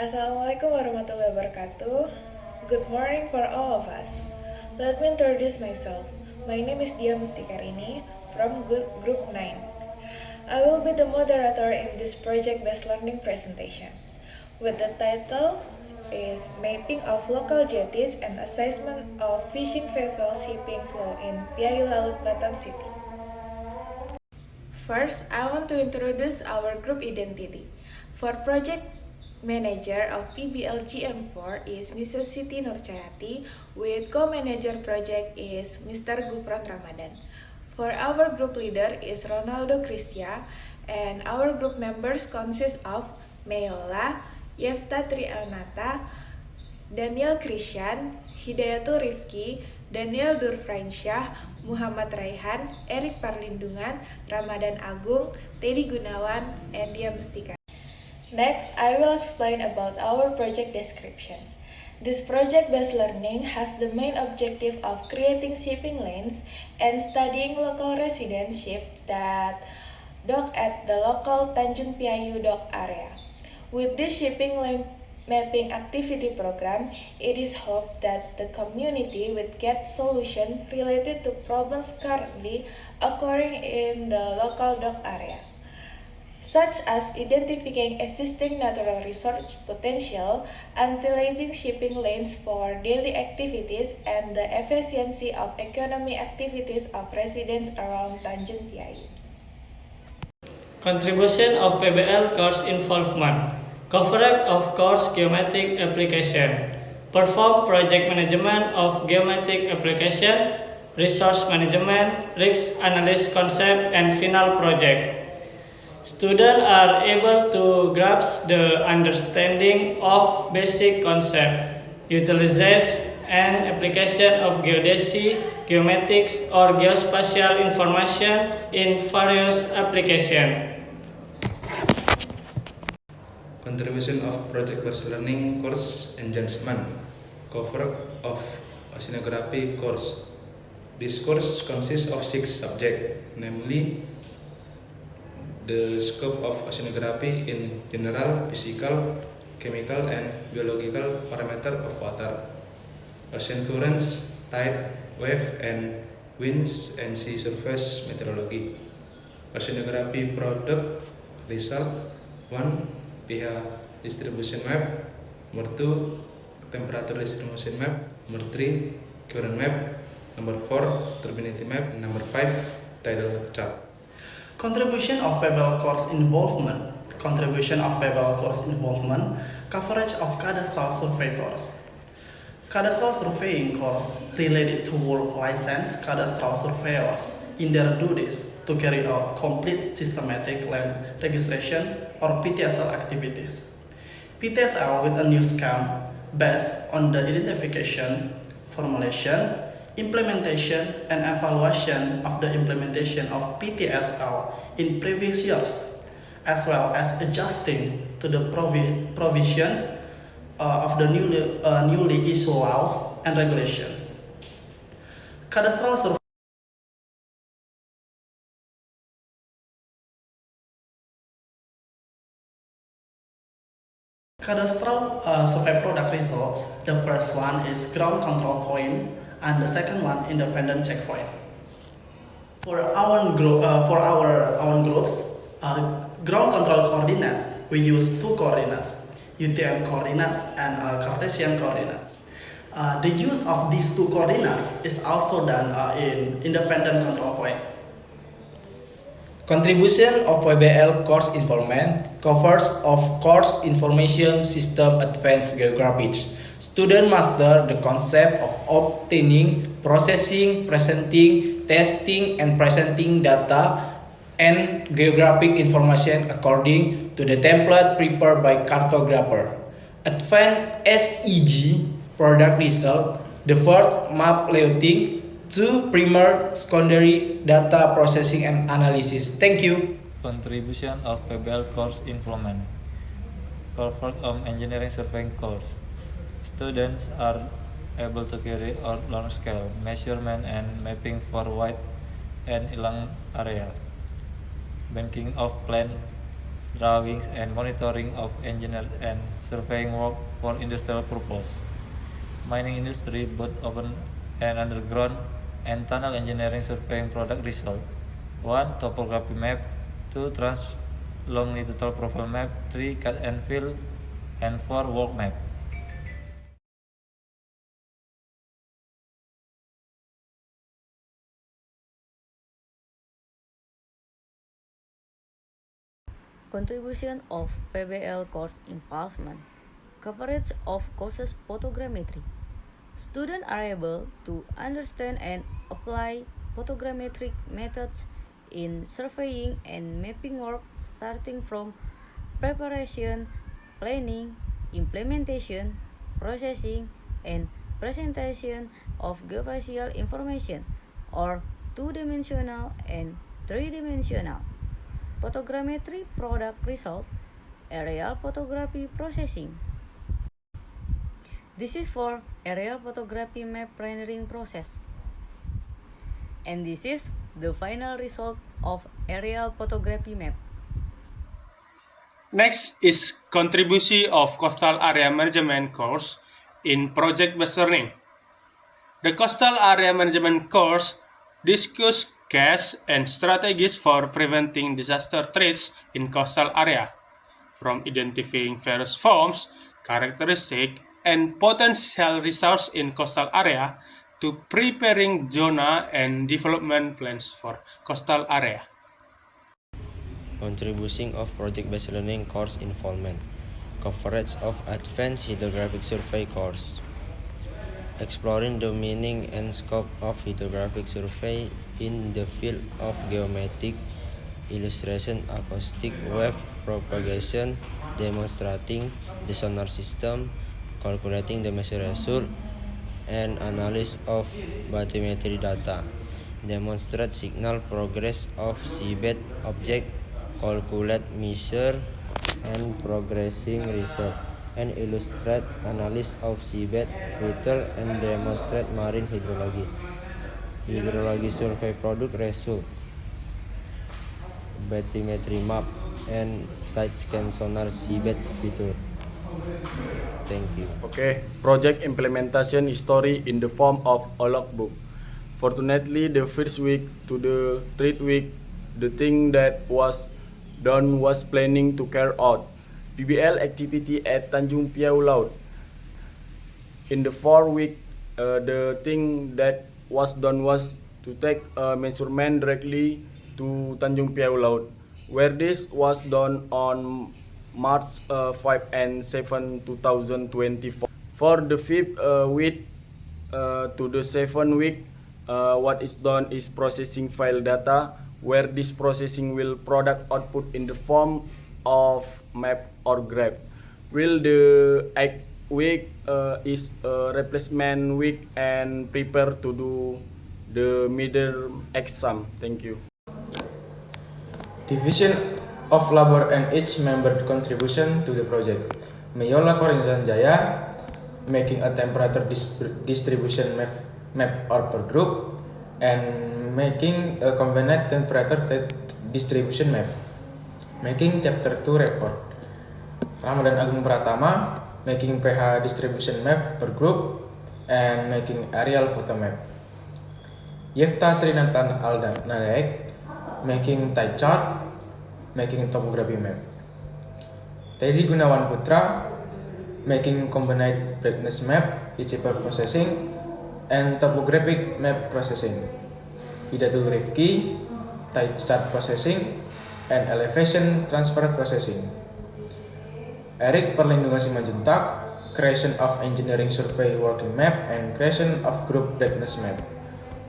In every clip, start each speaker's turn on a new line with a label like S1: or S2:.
S1: Assalamualaikum warahmatullahi wabarakatuh. Good morning for all of us. Let me introduce myself. My name is Dia Mustikarini from Group 9. I will be the moderator in this project-based learning presentation, with the title is Mapping of Local Jetties and Assessment of Fishing Vessel Shipping Flow in Piayu Laut, Batam City. First, I want to introduce our group identity. For project manager of PBL GM4 is Mrs. Siti Nurchayati, with co-manager project is Mr. Gufron Ramadan. For our group leader is Ronaldo Cristia, and our group members consist of Meola, Yefta Trianata, Daniel Krishan, Hidayatul Rifki, Daniel Durfrainsyah, Muhammad Raihan, Erik Parlindungan, Ramadan Agung, Teddy Gunawan, and Dia Mestika. Next, I will explain about our project description. This project-based learning has the main objective of creating shipping lanes and studying local residents ship that dock at the local Tanjung Piayu dock area. With this shipping lane mapping activity program, it is hoped that the community will get solutions related to problems currently occurring in the local dock area, such as identifying existing natural resource potential, utilizing shipping lanes for daily activities, and the efficiency of economic activities of residents around Tanjung Piayu.
S2: Contribution of PBL course involvement. Coverage of course geometric application. Perform project management of geometric application, resource management, risk analysis concept, and final project. Students are able to grasp the understanding of basic concept, utilization and application of geodesy, geomatics, or geospatial information in various applications.
S3: Contribution of project-based learning course enhancement. Cover of oceanography course. This course consists of 6 subjects, namely the scope of oceanography in general, physical, chemical, and biological parameters of water, ocean currents, tide, wave, and winds, and sea surface meteorology. Oceanography product result 1. pH distribution map. Number 2. Temperature distribution map. Number 3. Current map. Number 4. Turbidity map. Number 5. Tidal chart.
S4: Contribution of PBL course involvement. Contribution of PBL course involvement. Coverage of cadastral survey course. Cadastral surveying course related to work licensed cadastral surveyors in their duties to carry out complete systematic land registration or PTSL activities. PTSL with a new scheme based on the identification, formulation, implementation, and evaluation of the implementation of PTSL in previous years, as well as adjusting to the provisions of the newly issued laws and regulations. Cadastral survey Cadastral survey product results. The first one is ground control point, and the second one independent checkpoint. For our own groups, ground control coordinates, we use 2 coordinates, UTM coordinates and Cartesian coordinates. The use of these 2 coordinates is also done in independent control point.
S5: Contribution of PBL course involvement covers of course information system advanced geography. Students master the concept of obtaining, processing, presenting, testing, and presenting data and geographic information according to the template prepared by cartographer. Advanced SEG product result, the first map layouting, 2. Primary, secondary data processing and analysis. Thank you.
S6: Contribution of PBL course implement. Covered of engineering surveying course. Students are able to carry out large scale measurement and mapping for wide and inland area. Banking of plan drawings, and monitoring of engineering and surveying work for industrial purpose. Mining industry, both open and underground, and tunnel engineering surveying product result. 1. Topography map. 2. Longitudinal profile map. 3. Cut and fill. And 4. Work map.
S7: Contribution of PBL course involvement. Coverage of courses photogrammetry. Students are able to understand and apply photogrammetric methods in surveying and mapping work, starting from preparation, planning, implementation, processing, and presentation of geospatial information, or two-dimensional and three-dimensional photogrammetry product result, aerial photography processing. This is for aerial photography map rendering process. And this is the final result of aerial photography map.
S8: Next is contribution of coastal area management course in project-based learning. The coastal area management course discusses cash and strategies for preventing disaster threats in coastal area, from identifying various forms, characteristics, and potential resources in coastal area to preparing zona and development plans for coastal area.
S9: Contribution of project-based learning course involvement. Coverage of advanced hydrographic survey course. Exploring the meaning and scope of hydrographic survey in the field of geometric illustration, acoustic wave propagation, demonstrating the sonar system, calculating the measure result, and analysis of bathymetry data. Demonstrate signal progress of seabed object, calculate measure and progressing result, and illustrate analysis of seabed filter and demonstrate marine hydrology. Hydrology survey product result, bathymetry map, and side scan sonar seabed feature. Thank you.
S10: Okay, project implementation history in the form of a logbook. Fortunately, the first week to the third week, the thing that was done was planning to carry out PBL activity at Tanjung Piau Laut. In the 4 week, the thing that was done was to take a measurement directly to Tanjung Piau Laut, where this was done on March 5 and 7, 2024. For the 5th week to the 7th week, what is done is processing file data, where this processing will product output in the form of map or graph. While the 8th week is a replacement week and prepare to do the middle exam. Thank you.
S5: Division of labor and each member contribution to the project. Mayola Korinzan Jaya, making a temperature distribution map or per group, and making a combined temperature distribution map. Making chapter 2 report. Ramadan Agung Pratama, making pH distribution map per group, and making aerial photo map. Yefta Trinatan Aldan Nadek, making tie chart, making topography map. Teddy Gunawan Putra, making combined brightness map, ICP processing, and topographic map processing. Hidatul Rifki, tie chart processing, and elevation transfer processing. Eric Perlindungan Simanjuntak, creation of engineering survey working map and creation of group brightness map.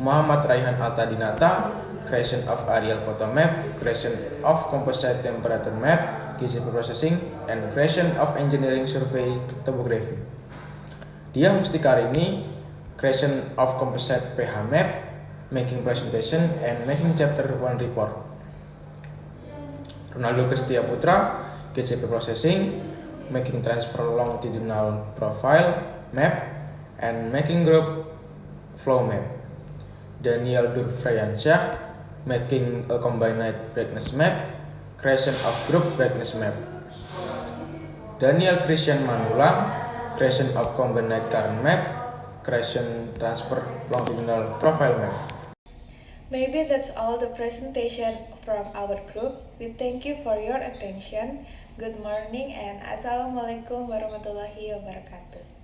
S5: Muhammad Raihan Altadinata, creation of aerial photo map, creation of composite temperature map, GCP processing, and creation of engineering survey topography. Dia Mustikarini, creation of composite pH map, making presentation, and making chapter 1 report. Ronaldo Kristia Putra, GCP processing, making transfer longitudinal profile map, and making group flow map. Daniel Durfriansyah, making a combined brightness map,
S11: creation of group brightness map. Daniel Christian Manulang, creation of combined current map, creation transfer longitudinal profile map.
S1: Maybe that's all the presentation from our group. We thank you for your attention. Good morning and Assalamualaikum warahmatullahi wabarakatuh.